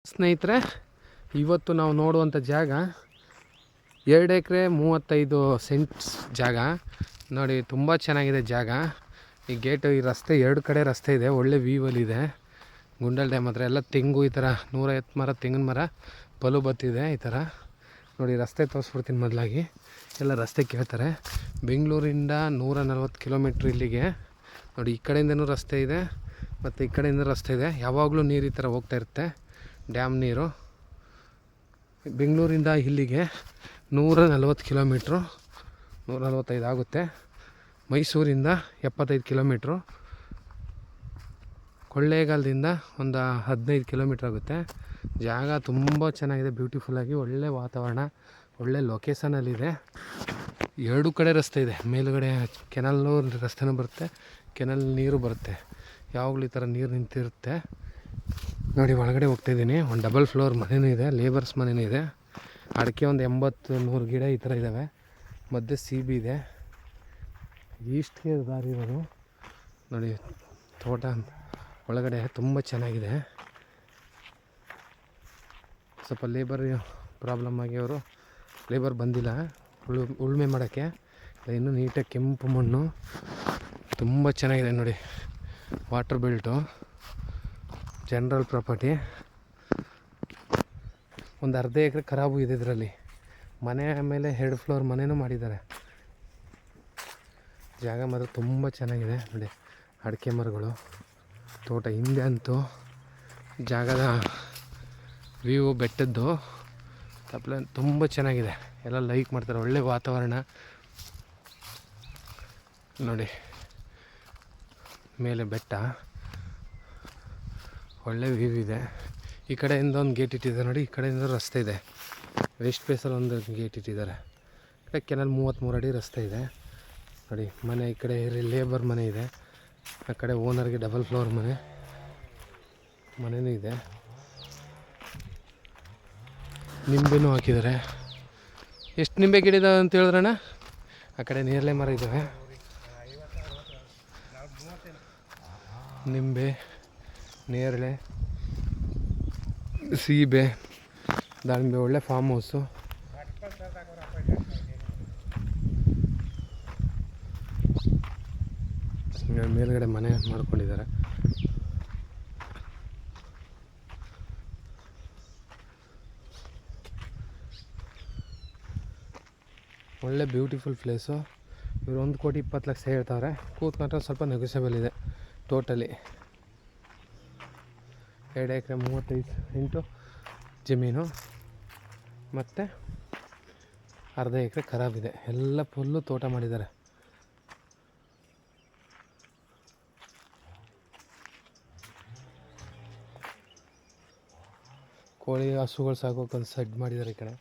ಸ್ನೇಹಿತರೆ, ಇವತ್ತು ನಾವು ನೋಡುವಂಥ ಜಾಗ 2 ಎಕರೆ 35 ಸೆಂಟ್ಸ್ ಜಾಗ ನೋಡಿ. ತುಂಬ ಚೆನ್ನಾಗಿದೆ ಜಾಗ. ಈ ಗೇಟು, ಈ ರಸ್ತೆ 2 ಕಡೆ ರಸ್ತೆ ಇದೆ, ಒಳ್ಳೆ ವ್ಯೂವಲ್ಲಿದೆ. ಗುಂಡಲ್ ಡ್ಯಾಮ್ ಹತ್ರ ಎಲ್ಲ ತೆಂಗು, ಈ ಥರ 150 ಮರ ತೆಂಗಿನ ಮರ ಬಲು ಬತ್ತಿದೆ. ಈ ಥರ ನೋಡಿ, ರಸ್ತೆ ತೋರಿಸ್ಬಿಡ್ತೀನಿ ಮೊದಲಾಗಿ. ಎಲ್ಲ ರಸ್ತೆ ಕೇಳ್ತಾರೆ. ಬೆಂಗಳೂರಿಂದ 140 ಕಿಲೋಮೀಟ್ರ್ ಇಲ್ಲಿಗೆ ನೋಡಿ. ಈ ಕಡೆಯಿಂದನೂ ರಸ್ತೆ ಇದೆ ಮತ್ತು ಈ ಕಡೆಯಿಂದ ರಸ್ತೆ ಇದೆ. ಯಾವಾಗಲೂ ನೀರು ಈ ಥರ ಹೋಗ್ತಾ ಇರುತ್ತೆ, ಡ್ಯಾಮ್ ನೀರು. ಬೆಂಗಳೂರಿಂದ ಇಲ್ಲಿಗೆ 140 ಕಿಲೋಮೀಟ್ರು, 145 ಆಗುತ್ತೆ. ಮೈಸೂರಿಂದ 75 ಕಿಲೋಮೀಟ್ರು, ಕೊಳ್ಳೇಗಾಲದಿಂದ ಒಂದು 15 ಕಿಲೋಮೀಟ್ರ್ ಆಗುತ್ತೆ. ಜಾಗ ತುಂಬ ಚೆನ್ನಾಗಿದೆ, ಬ್ಯೂಟಿಫುಲ್ಲಾಗಿ, ಒಳ್ಳೆ ವಾತಾವರಣ, ಒಳ್ಳೆ ಲೊಕೇಶನಲ್ಲಿದೆ. 2 ಕಡೆ ರಸ್ತೆ ಇದೆ. ಮೇಲುಗಡೆ ಕೆನಲ್ಲು ರಸ್ತೆನೂ ಬರುತ್ತೆ, ಕೆನಲ್ ನೀರು ಬರುತ್ತೆ. ಯಾವಾಗಲೂ ಈ ಥರ ನೀರು ನಿಂತಿರುತ್ತೆ ನೋಡಿ. ಒಳಗಡೆ ಹೋಗ್ತಾಯಿದ್ದೀನಿ. ಒಂದು ಡಬಲ್ ಫ್ಲೋರ್ ಮನೆಯೂ ಇದೆ, ಲೇಬರ್ಸ್ ಮನೆಯೂ ಇದೆ. ಅಡಿಕೆ ಒಂದು 80-100 ಗಿಡ ಈ ಥರ ಇದ್ದಾವೆ. ಮಧ್ಯೆ CB ಇದೆ. ಈಸ್ಟ್ಗೆ ದಾರಿ ಇರೋದು ನೋಡಿ. ತೋಟ ಒಳಗಡೆ ತುಂಬ ಚೆನ್ನಾಗಿದೆ. ಸ್ವಲ್ಪ ಲೇಬರ್ ಪ್ರಾಬ್ಲಮ್ ಆಗಿ ಅವರು ಲೇಬರ್ ಬಂದಿಲ್ಲ ಉಳುಮೆ ಮಾಡೋಕ್ಕೆ. ಇನ್ನೂ ನೀಟಾಗಿ ಕೆಂಪು ಮಣ್ಣು ತುಂಬ ಚೆನ್ನಾಗಿದೆ ನೋಡಿ. Water belt, general property. ಒಂದು ಅರ್ಧ ಎಕರೆ ಖರಾಬು ಇದೆ ಇದರಲ್ಲಿ. ಮನೆ ಮೇಲೆ 2 ಫ್ಲೋರ್ ಮನೆಯೂ ಮಾಡಿದ್ದಾರೆ. ಜಾಗ ಮಾತ್ರ ತುಂಬ ಚೆನ್ನಾಗಿದೆ ನೋಡಿ. ಅಡಿಕೆ ಮರಗಳು, ತೋಟ. ಹಿಂದೆ ಅಂತೂ ಜಾಗದ ವ್ಯೂ, ಬೆಟ್ಟದ್ದು ತಪ್ಪಲೆ ತುಂಬ ಚೆನ್ನಾಗಿದೆ. ಎಲ್ಲ ಲೈಕ್ ಮಾಡ್ತಾರೆ. ಒಳ್ಳೆ ವಾತಾವರಣ ನೋಡಿ. ಮೇಲೆ ಬೆಟ್ಟ, ಒಳ್ಳೆ ವ್ಯೂ ಇದೆ. ಈ ಕಡೆಯಿಂದ ಒಂದು ಗೇಟ್ ಇಟ್ಟಿದ್ದಾರೆ ನೋಡಿ. ಈ ಕಡೆಯಿಂದ ರಸ್ತೆ ಇದೆ. ವೆಸ್ಟ್ ಫೇಸಲ್ಲಿ ಒಂದು ಗೇಟ್ ಇಟ್ಟಿದ್ದಾರೆ. ಈ ಕಡೆ ಕೆನಲ್ 33 ಅಡಿ ರಸ್ತೆ ಇದೆ ನೋಡಿ. ಮನೆ ಈ ಕಡೆ ಲೇಬರ್ ಮನೆ ಇದೆ, ಆ ಕಡೆ ಓನರ್ಗೆ ಡಬಲ್ ಫ್ಲೋರ್ ಮನೆಯೂ ಇದೆ. ನಿಂಬೆನೂ ಹಾಕಿದ್ದಾರೆ. ಎಷ್ಟು ನಿಂಬೆ ಗಿಡ ಇದಾವೆ ಅಂತ ಹೇಳಿದ್ರಣ್ಣ? ಆ ಕಡೆ ನೇರಳೆ ಮರ ಇದ್ದಾವೆ, ನಿಂಬೆ, ನೇರಳೆ, ಸೀಬೆ, ದಾಳಿಂಬೆ. ಒಳ್ಳೆ ಫಾರ್ಮ್ ಹೌಸು. ಮೇಲ್ಗಡೆ ಮನೆ ಮಾಡ್ಕೊಂಡಿದ್ದಾರೆ. ಒಳ್ಳೆ ಬ್ಯೂಟಿಫುಲ್ ಪ್ಲೇಸು. ಇವರು 1,20,00,000 ಹೇಳ್ತಾರೆ. ಕೂತ್ಕೊಂಡ್ರೆ ಸ್ವಲ್ಪ ನೆಗೋಸಿಯಬಲ್ ಇದೆ. ಟೋಟಲಿ 2 ಎಕರೆ 35 ಸೆಂಟು ಜಮೀನು ಮತ್ತು ಅರ್ಧ ಎಕರೆ ಖರಾಬಿದೆ. ಎಲ್ಲ ಫುಲ್ಲು ತೋಟ ಮಾಡಿದ್ದಾರೆ. ಕೋಳಿ ಹಸುಗಳು ಸಾಕೋಕೆ ಒಂದು ಸೆಡ್ ಮಾಡಿದ್ದಾರೆ ಈ ಕಡೆ.